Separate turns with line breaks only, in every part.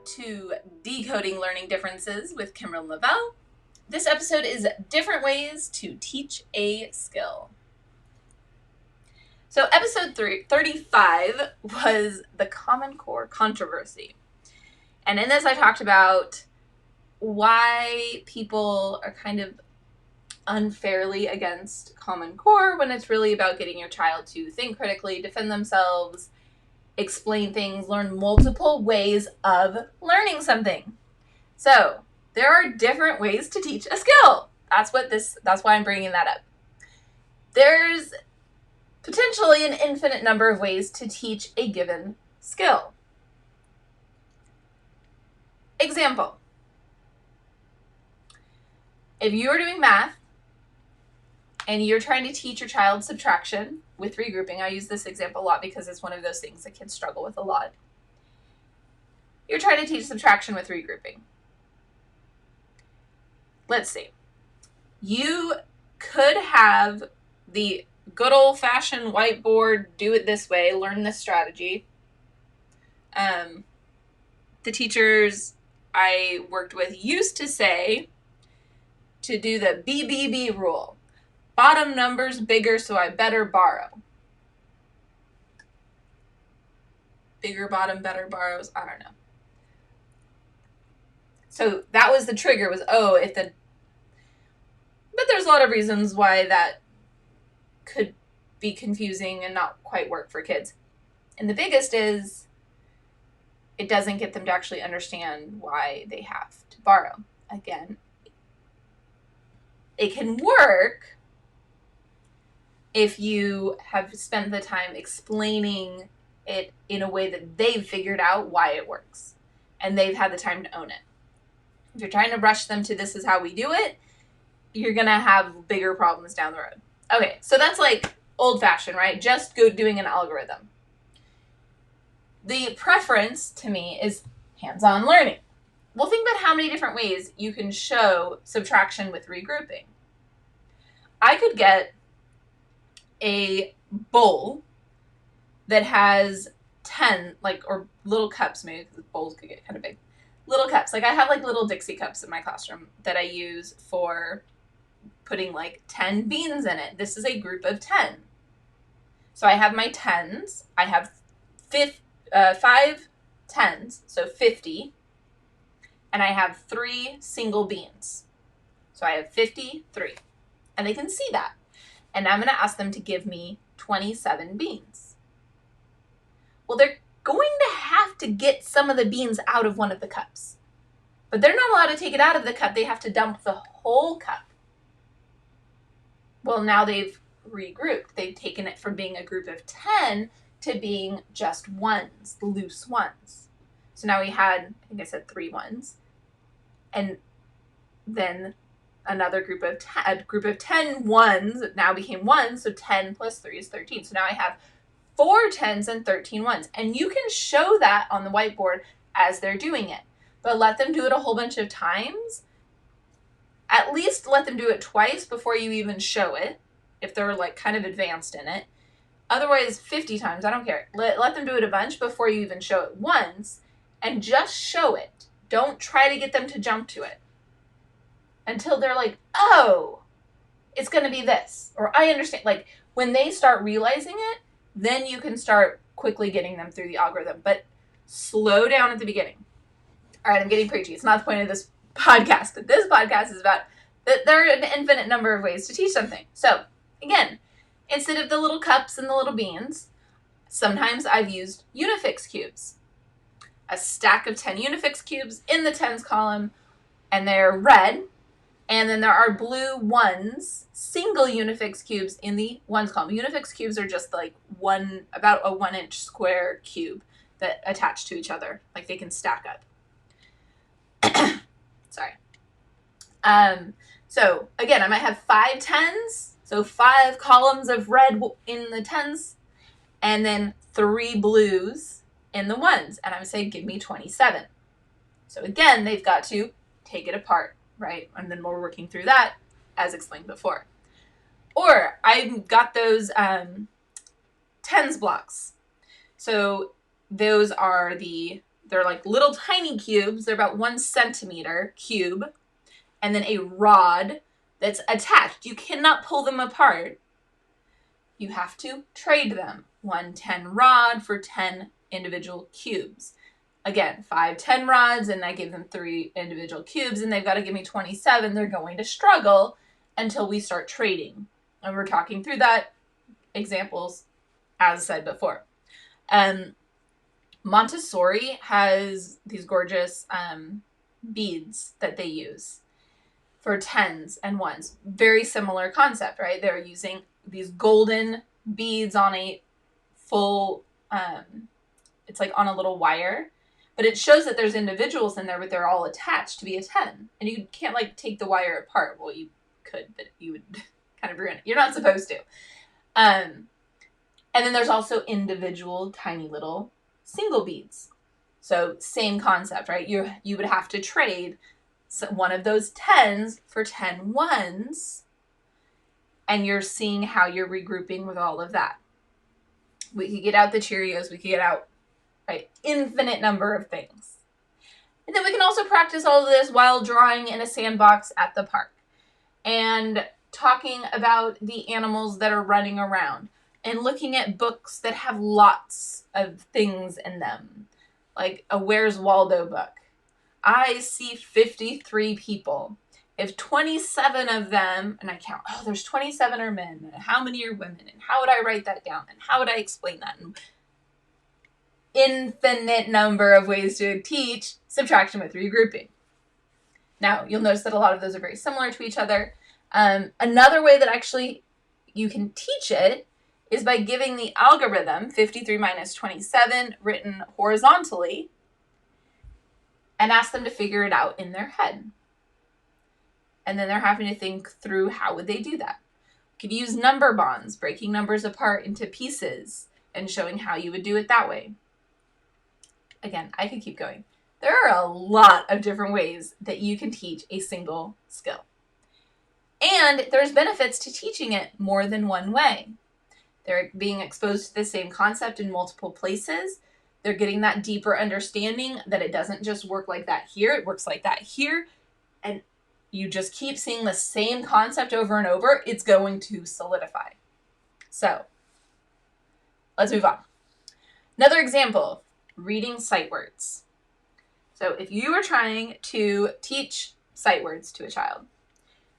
to Decoding Learning Differences with Kimberly Lavelle. This episode is different ways to teach a skill. So episode 35 was the Common Core controversy. And in this I talked about why people are kind of unfairly against Common Core when it's really about getting your child to think critically, defend themselves, explain things, learn multiple ways of learning something. So there are different ways to teach a skill. That's why I'm bringing that up. There's potentially an infinite number of ways to teach a given skill. Example. If you are doing math and you're trying to teach your child subtraction with regrouping, I use this example a lot because it's one of those things that kids struggle with a lot. You're trying to teach subtraction with regrouping. Let's see. You could have the good old-fashioned whiteboard, do it this way, learn this strategy. The teachers I worked with used to say to do the BBB rule. Bottom number's bigger, so I better borrow. Bigger bottom, better borrows. I don't know. So that was the trigger, but there's a lot of reasons why that could be confusing and not quite work for kids. And the biggest is it doesn't get them to actually understand why they have to borrow. Again, it can work if you have spent the time explaining it in a way that they've figured out why it works and they've had the time to own it. If you're trying to rush them to this is how we do it, you're going to have bigger problems down the road. Okay, so that's like old-fashioned, right? Just go doing an algorithm. The preference to me is hands-on learning. Well, think about how many different ways you can show subtraction with regrouping. I could get a bowl that has 10, or little cups, maybe, because bowls could get kind of big. Little cups. I have little Dixie cups in my classroom that I use for putting 10 beans in it. This is a group of 10. So I have my tens. I have 5 tens, so 50. And I have 3 single beans. So I have 53. And they can see that. And I'm going to ask them to give me 27 beans. Well, they're going to have to get some of the beans out of one of the cups. But they're not allowed to take it out of the cup. They have to dump the whole cup. Well, now they've regrouped. They've taken it from being a group of 10 to being just ones, loose ones. So now we had, I think I said 3 ones. And then another group of 10 ones now became ones, so 10 plus 3 is 13. So now I have 4 tens and 13 ones. And you can show that on the whiteboard as they're doing it. But let them do it a whole bunch of times. At least let them do it twice before you even show it, if they're kind of advanced in it. Otherwise, 50 times, I don't care. Let them do it a bunch before you even show it once, and just show it. Don't try to get them to jump to it until they're oh, it's going to be this, or I understand. When they start realizing it, then you can start quickly getting them through the algorithm, but slow down at the beginning. All right, I'm getting preachy. It's not the point of this podcast. This podcast is about that there are an infinite number of ways to teach something. So, again, instead of the little cups and the little beans, sometimes I've used Unifix cubes. A stack of 10 Unifix cubes in the tens column, and they're red. And then there are blue ones, single Unifix cubes in the ones column. Unifix cubes are just about a 1-inch square cube that attach to each other. They can stack up. Sorry. So again, I might have 5 tens, so 5 columns of red in the tens, and then 3 blues in the ones. And I'm saying, give me 27. So again, they've got to take it apart, right? And then we're working through that, as explained before. Or I've got those tens blocks. So those are the they're like little tiny cubes. They're about 1 centimeter cube. And then a rod that's attached. You cannot pull them apart. You have to trade them. 1 10 rod for 10 individual cubes. Again, 5 10 rods, and I give them 3 individual cubes, and they've got to give me 27. They're going to struggle until we start trading. And we're talking through that, examples, as said before. Montessori has these gorgeous beads that they use for 10s and 1s. Very similar concept, right? They're using these golden beads on a full, it's like on a little wire, but it shows that there's individuals in there, but they're all attached to be a 10. And you can't like take the wire apart. Well, you could, but you would kind of ruin it. You're not supposed to. And then there's also individual tiny little single beads. So same concept, right? You would have to trade one of those 10s for 10 1s, and you're seeing how you're regrouping with all of that. We could get out the Cheerios, we could get out, right, infinite number of things. And then we can also practice all of this while drawing in a sandbox at the park and talking about the animals that are running around and looking at books that have lots of things in them, like a Where's Waldo book. I see 53 people. If 27 of them, and I count, there's 27 are men, and how many are women, and how would I write that down, and how would I explain that? And infinite number of ways to teach subtraction with regrouping. Now, you'll notice that a lot of those are very similar to each other. Another way that actually you can teach it is by giving the algorithm 53 minus 27 written horizontally and ask them to figure it out in their head. And then they're having to think through how would they do that. You could use number bonds, breaking numbers apart into pieces and showing how you would do it that way. Again, I could keep going. There are a lot of different ways that you can teach a single skill. And there's benefits to teaching it more than one way. They're being exposed to the same concept in multiple places. They're getting that deeper understanding that it doesn't just work like that here, it works like that here. And you just keep seeing the same concept over and over, it's going to solidify. So, let's move on. Another example, reading sight words. So if you were trying to teach sight words to a child,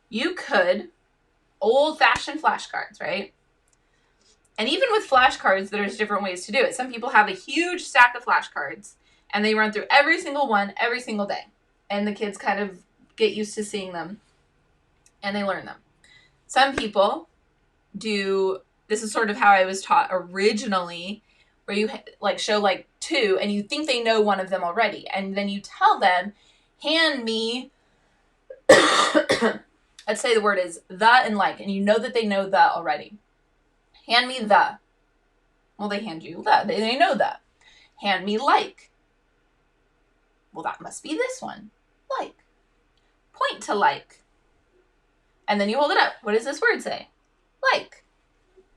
you could, old-fashioned flashcards, right? And even with flashcards, there's different ways to do it. Some people have a huge stack of flashcards, and they run through every single one every single day. And the kids kind of get used to seeing them, and they learn them. Some people do, this is sort of how I was taught originally, where you like show like 2, and you think they know one of them already. And then you tell them, hand me, let's say the word is the and like, and you know that they know the already. Hand me the. Well, they hand you the. They know the. Hand me like. Well, that must be this one. Like. Point to like. And then you hold it up. What does this word say? Like.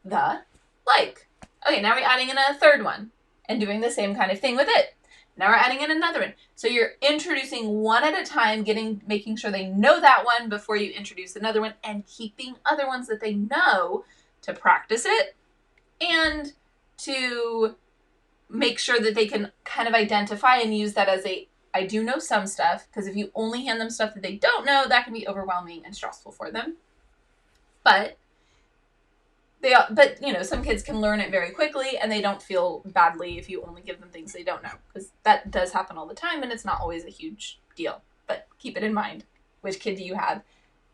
The. Like. Okay, now we're adding in a third one and doing the same kind of thing with it. Now we're adding in another one. So you're introducing one at a time, making sure they know that one before you introduce another one, and keeping other ones that they know to practice it and to make sure that they can kind of identify and use that as I do know some stuff, because if you only hand them stuff that they don't know, that can be overwhelming and stressful for them. But some kids can learn it very quickly, and they don't feel badly if you only give them things they don't know, because that does happen all the time, and it's not always a huge deal. But keep it in mind. Which kid do you have?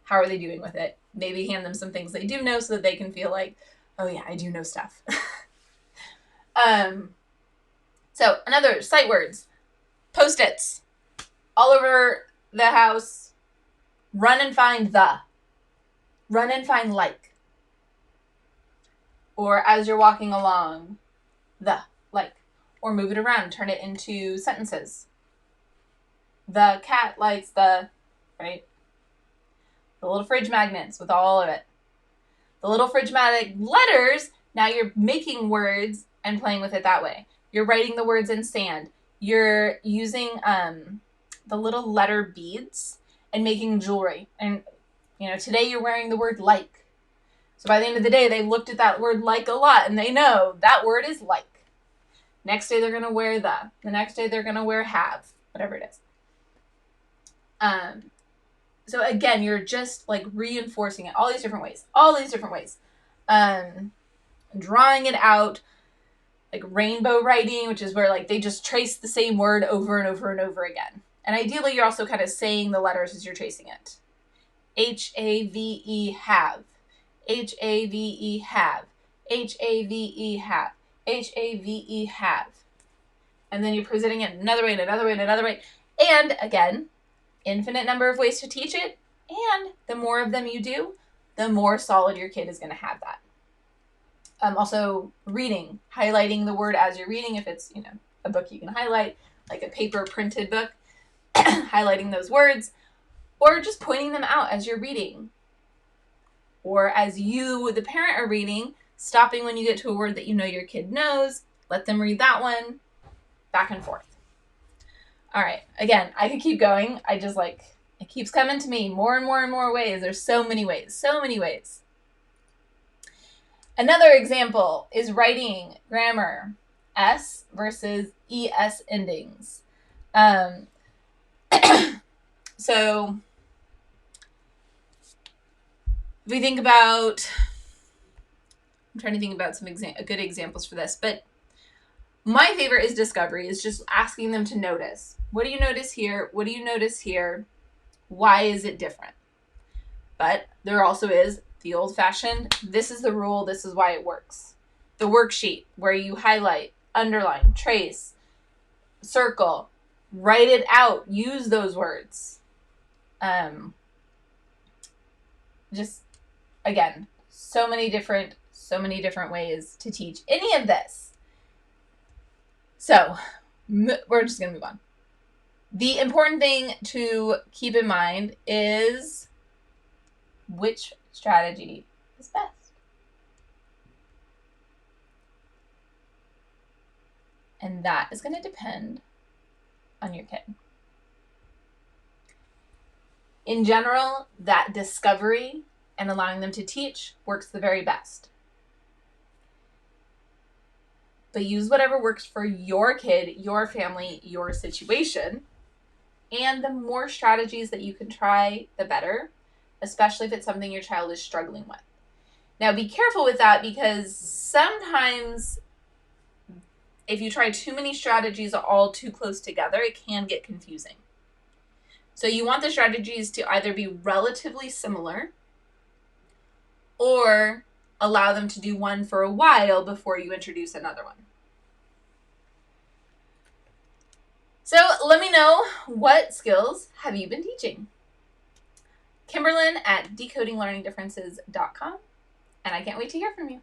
How are they doing with it? Maybe hand them some things they do know so that they can feel like, oh yeah, I do know stuff. So another sight words. Post-its. All over the house. Run and find the. Run and find like. Or as you're walking along, the, like. Or move it around, turn it into sentences. The cat likes the, right? The little fridge magnets with all of it. The little fridge magnet letters, now you're making words and playing with it that way. You're writing the words in sand. you're using the little letter beads and making jewelry. And, today you're wearing the word like. So by the end of the day, they've looked at that word like a lot, and they know that word is like. Next day, they're going to wear the. The next day, they're going to wear have, whatever it is. So again, you're just like reinforcing it all these different ways. Drawing it out, like rainbow writing, which is where like they just trace the same word over and over and over again. And ideally, you're also kind of saying the letters as you're tracing it. H-A-V-E, have. H-A-V-E, have. H-A-V-E, have. H-A-V-E, have. And then you're presenting it another way, and another way, and another way. And again, infinite number of ways to teach it. And the more of them you do, the more solid your kid is going to have that. Also, reading, highlighting the word as you're reading. If it's, a book you can highlight, like a paper printed book, highlighting those words, or just pointing them out as you're reading. Or as you, the parent, are reading, stopping when you get to a word that you know your kid knows, let them read that one, back and forth. All right, again, I could keep going. It keeps coming to me more and more and more ways. There's so many ways. Another example is writing grammar, S versus ES endings. So if we think about, I'm trying to think about some good examples for this, but my favorite is discovery. Is just asking them to notice. What do you notice here? What do you notice here? Why is it different? But there also is the old-fashioned, this is the rule, this is why it works. The worksheet where you highlight, underline, trace, circle, write it out, use those words. Just, again, so many different ways to teach any of this. So, we're just going to move on. The important thing to keep in mind is which strategy is best. And that is going to depend on your kid. In general, that discovery and allowing them to teach works the very best. But use whatever works for your kid, your family, your situation. And the more strategies that you can try, the better, especially if it's something your child is struggling with. Now, be careful with that, because sometimes if you try too many strategies all too close together, it can get confusing. So you want the strategies to either be relatively similar or allow them to do one for a while before you introduce another one. So let me know, what skills have you been teaching? Kimberlyn at decodinglearningdifferences.com, and I can't wait to hear from you.